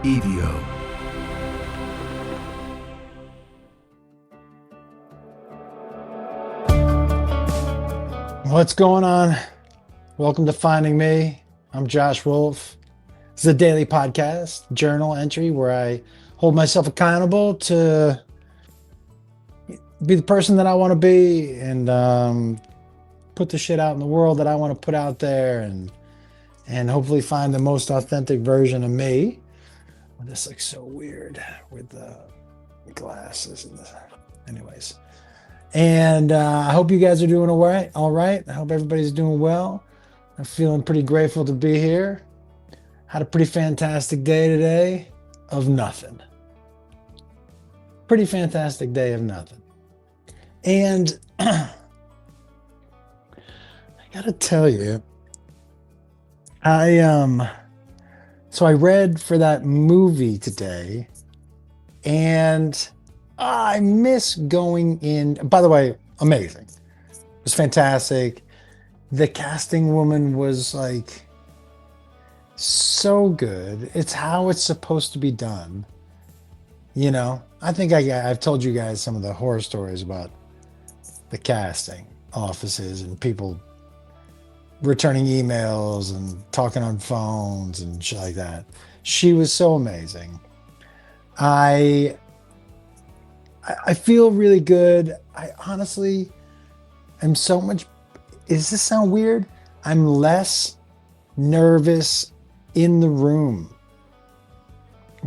EDO. What's going on? Welcome to Finding Me. I'm Josh Wolf. It's a daily podcast, journal entry where I hold myself accountable to be the person that I want to be and put the shit out in the world that I want to put out there and hopefully find the most authentic version of me. Oh, this looks so weird with the glasses and the, anyways. And I hope you guys are doing all right. All right. I hope everybody's doing well. I'm feeling pretty grateful to be here. Had a pretty fantastic day today of nothing. Pretty fantastic day of nothing. And I gotta tell you, so I read for that movie today, and I miss going in. By the way, amazing. It was fantastic. The casting woman was like so good. It's how it's supposed to be done. You know, I think I've told you guys some of the horror stories about the casting offices and people returning emails and talking on phones and shit like that. She was so amazing. I I feel really good. I honestly am so much. Does this sound weird? I'm less nervous in the room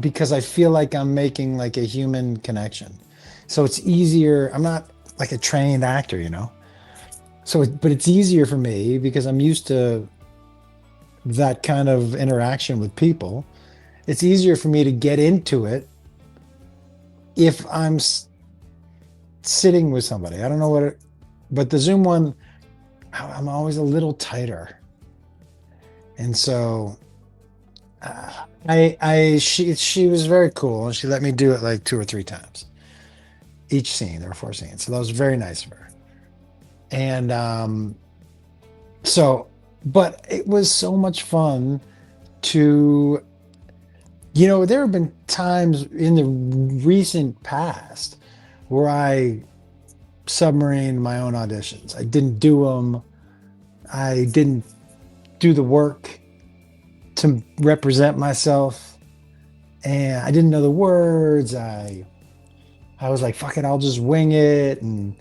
because I feel like I'm making like a human connection. So it's easier. I'm not like a trained actor, you know. But it's easier for me because I'm used to that kind of interaction with people. It's easier for me to get into it if I'm sitting with somebody. I don't know but the Zoom one, I'm always a little tighter, and so she was very cool, and she let me do it like 2 or 3 times each scene. There were 4 scenes, so that was very nice of her. And so, but it was so much fun to, there have been times in the recent past where I submarined my own auditions. I didn't do them. I didn't do the work to represent myself, and I didn't know the words. I was like, fuck it, I'll just wing it, and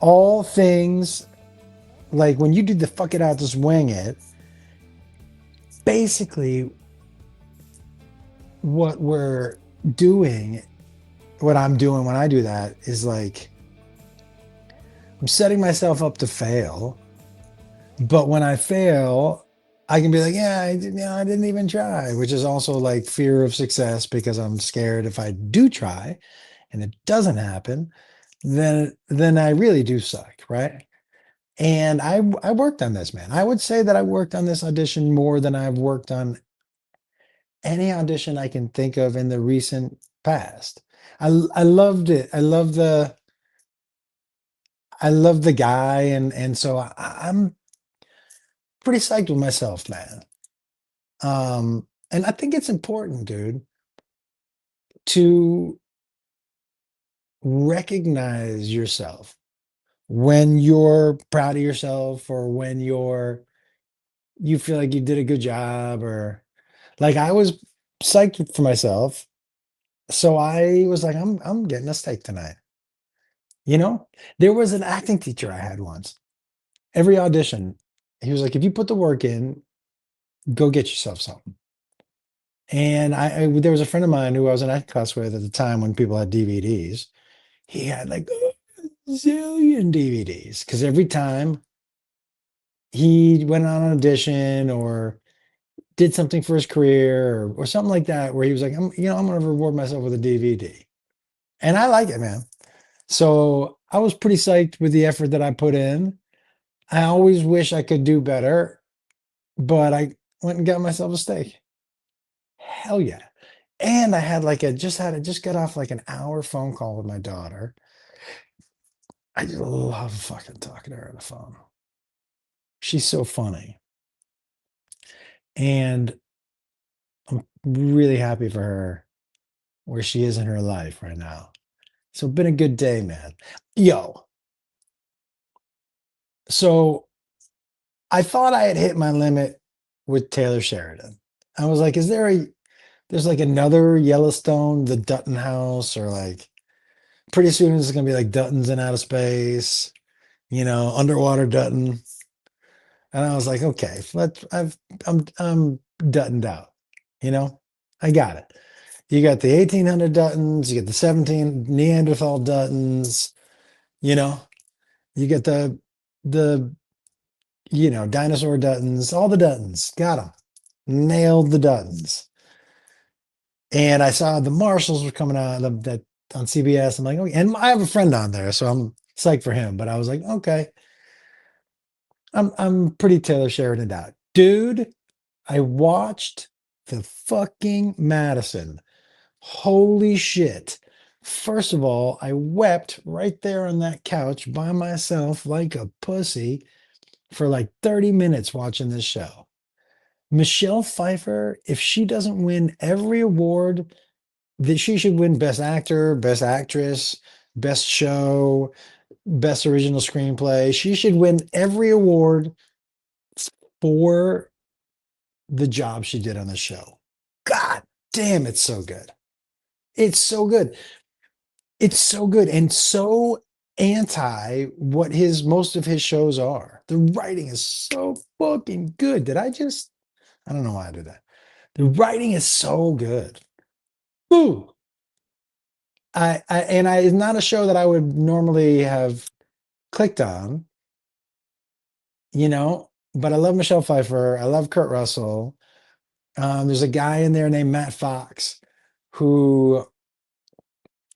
all things like when you do the fuck it, I'll just wing it. Basically, what we're doing, what I'm doing when I do that is like I'm setting myself up to fail. But when I fail, I can be like, yeah, I didn't even try, which is also like fear of success because I'm scared if I do try and it doesn't happen, then I really do suck, right? And I worked on this, man. I would say that I worked on this audition more than I've worked on any audition I can think of in the recent past. I loved it. I love the guy, and so I'm pretty psyched with myself, man. And I think it's important, dude, to recognize yourself when you're proud of yourself or when you feel like you did a good job, or like I was psyched for myself. So I was like, I'm getting a steak tonight. You know, there was an acting teacher I had once. Every audition, he was like, if you put the work in, go get yourself something. And there was a friend of mine who I was in acting class with at the time when people had DVDs. He had like a zillion DVDs because every time he went on an audition or did something for his career or something like that, where he was like, I'm going to reward myself with a DVD. And I like it, man. So I was pretty psyched with the effort that I put in. I always wish I could do better, but I went and got myself a steak. Hell yeah. And I had like I just got off like an hour phone call with my daughter. I just love fucking talking to her on the phone. She's so funny. And I'm really happy for her where she is in her life right now. So been a good day, man. Yo, so I thought I had hit my limit with Taylor Sheridan. I was like, is there a there's like another Yellowstone, the Dutton House, or like pretty soon it's gonna be like Duttons in outer space, underwater Dutton. And I was like, okay, I'm Duttoned out, you know, I got it. You got the 1800 Duttons, you get the 17 Neanderthal Duttons, you know, you get the dinosaur Duttons, all the Duttons, got them, nailed the Duttons. And I saw the Marshalls were coming out that on CBS. I'm like, okay, and I have a friend on there, so I'm psyched for him. But I was like, okay, I'm pretty Taylor Sheridan out, dude. I watched the fucking Madison. Holy shit! First of all, I wept right there on that couch by myself like a pussy for like 30 minutes watching this show. Michelle Pfeiffer, if she doesn't win every award that she should win, best actor, best actress, best show, best original screenplay. She should win every award for the job she did on the show. God damn, it's so good. It's so good. It's so good and so anti what his most of his shows are. The writing is so fucking good. I don't know why I did that. The writing is so good. Ooh. It's not a show that I would normally have clicked on, but I love Michelle Pfeiffer. I love Kurt Russell. There's a guy in there named Matt Fox who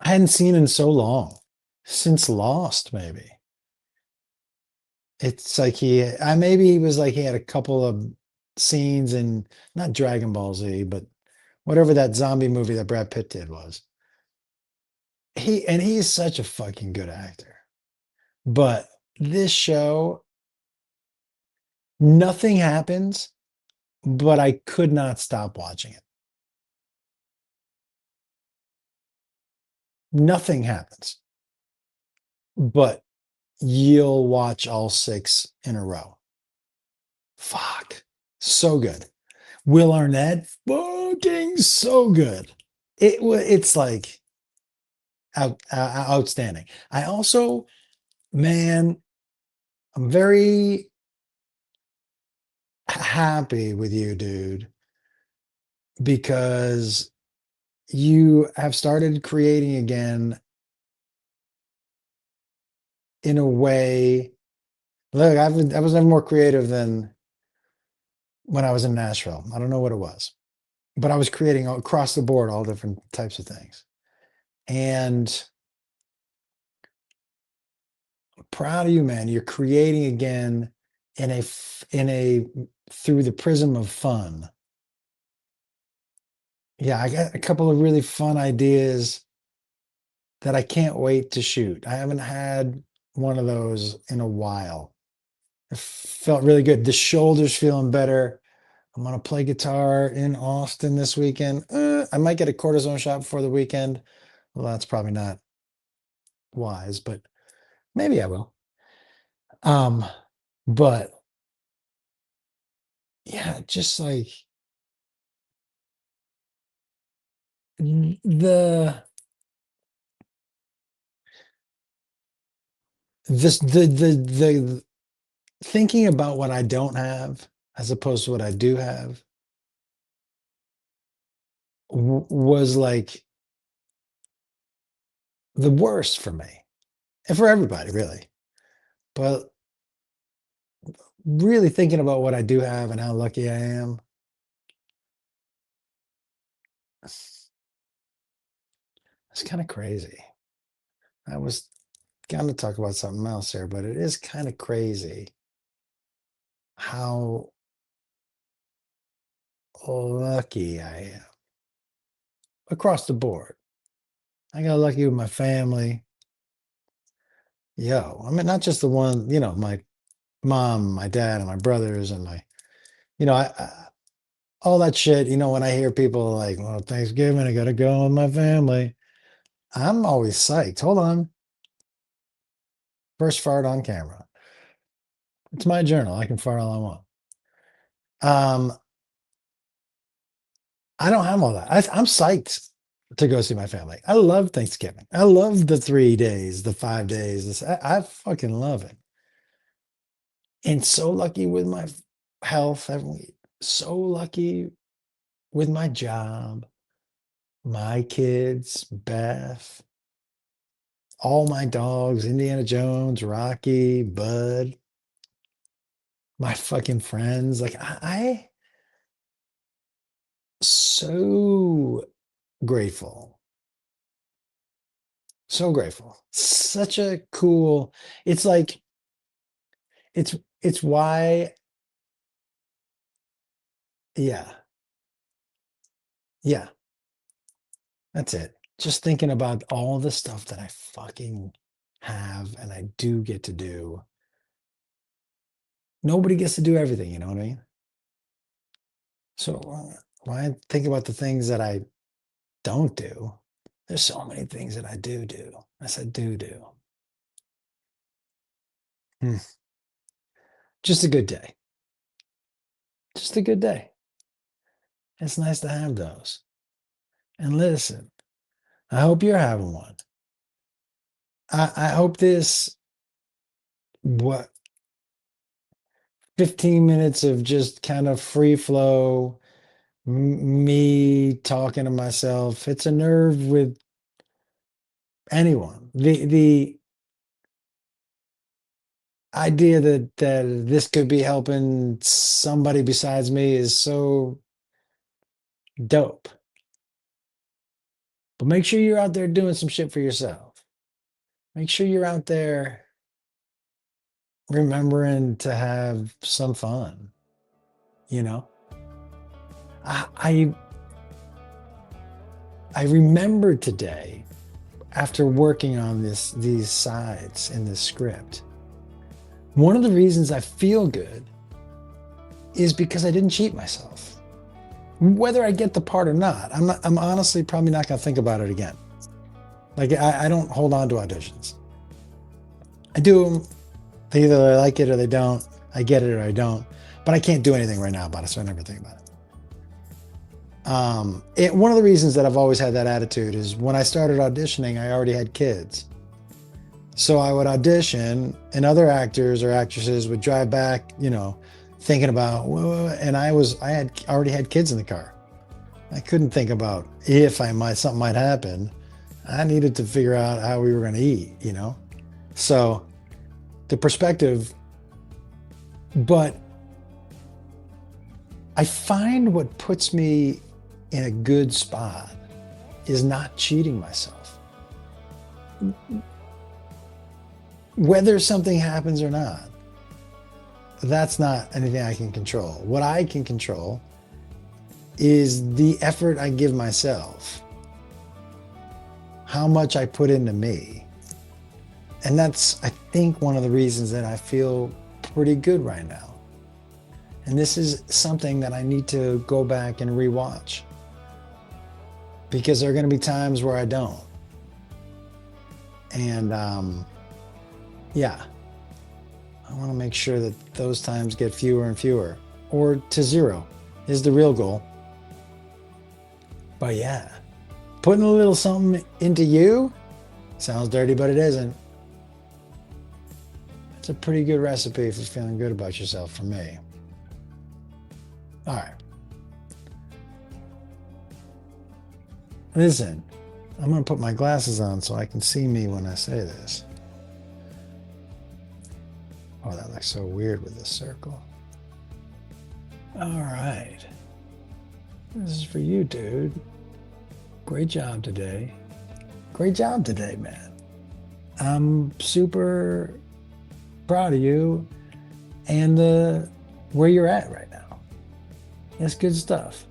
I hadn't seen in so long, since Lost, maybe. It's like maybe he was like he had a couple of scenes in not Dragon Ball Z, but whatever that zombie movie that Brad Pitt did was. He's such a fucking good actor. But this show, nothing happens, but I could not stop watching it. Nothing happens, but you'll watch all six in a row. Fuck. So good. Will Arnett, fucking so good. It's like outstanding. I also, man, I'm very happy with you, dude, because you have started creating again in a way. Look, I was never more creative than when I was in Nashville. I don't know what it was, but I was creating across the board all different types of things. And I'm proud of you, man. You're creating again in a through the prism of fun. Yeah, I got a couple of really fun ideas that I can't wait to shoot. I haven't had one of those in a while. It felt really good. The shoulder's feeling better. I'm gonna play guitar in Austin this weekend. I might get a cortisone shot before the weekend. Well, that's probably not wise, but maybe I will. Um, but yeah, just like the the thinking about what I don't have as opposed to what I do have was like the worst for me and for everybody, really. But really thinking about what I do have and how lucky I am, it's kind of crazy. I was going to talk about something else here, but it is kind of crazy how lucky I am across the board. I got lucky with my family. Yo, I mean, not just the one, my mom, my dad, and my brothers, and my, you know, all that shit. When I hear people like, well, Thanksgiving, I gotta go with my family. I'm always psyched. Hold on. First fart on camera. It's my journal. I can fart all I want. Um, I don't have all that. I'm psyched to go see my family. I love Thanksgiving. I love the 3 days, the 5 days. I fucking love it. And so lucky with my health. So lucky with my job, my kids, Beth, all my dogs, Indiana Jones, Rocky, Bud, my fucking friends. Like I so grateful. So grateful. Such a cool, it's like it's it's why, yeah, yeah, that's it. Just thinking about all the stuff that I fucking have and I do get to do. Nobody gets to do everything, you know what I mean? So when I think about the things that I don't do, there's so many things that I do. I said do. Hmm. Just a good day. Just a good day. It's nice to have those. And listen, I hope you're having one. I hope this, what, 15 minutes of just kind of free flow, me talking to myself, it's a nerve with anyone. The idea that this could be helping somebody besides me is so dope. But make sure you're out there doing some shit for yourself. Make sure you're out there remembering to have some fun. You know, I I, I remember today after working on these sides in this script. One of the reasons I feel good is because I didn't cheat myself. Whether I get the part or not, I'm honestly probably not going to think about it again. Like I don't hold on to auditions. I do them. Either they like it or they don't. I get it or I don't. But I can't do anything right now about it, so I never think about it. One of the reasons that I've always had that attitude is when I started auditioning, I already had kids. So I would audition, and other actors or actresses would drive back, thinking about, and I had already had kids in the car. I couldn't think about if something might happen. I needed to figure out how we were going to eat. So the perspective, but I find what puts me in a good spot is not cheating myself. Whether something happens or not, that's not anything I can control. What I can control is the effort I give myself, how much I put into me. And that's, I think, one of the reasons that I feel pretty good right now. And this is something that I need to go back and rewatch, because there are going to be times where I don't. And yeah, I want to make sure that those times get fewer and fewer, or to zero is the real goal. But yeah, putting a little something into you sounds dirty, but it isn't. It's a pretty good recipe for feeling good about yourself for me. All right. Listen, I'm going to put my glasses on so I can see me when I say this. Oh, that looks so weird with this circle. All right. This is for you, dude. Great job today. Great job today, man. I'm super proud of you and where you're at right now. That's good stuff.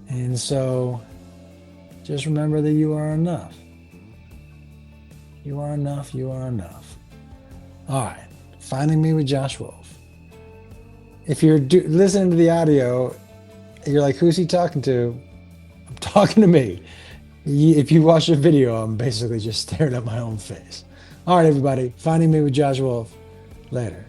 And so just remember that you are enough. You are enough. You are enough. All right. Finding Me with Josh Wolf. If you're listening to the audio, You're like, who's he talking to? I'm talking to me. If you watch the video, I'm basically just staring at my own face. All right, everybody. Finding me with Josh Wolf. Later.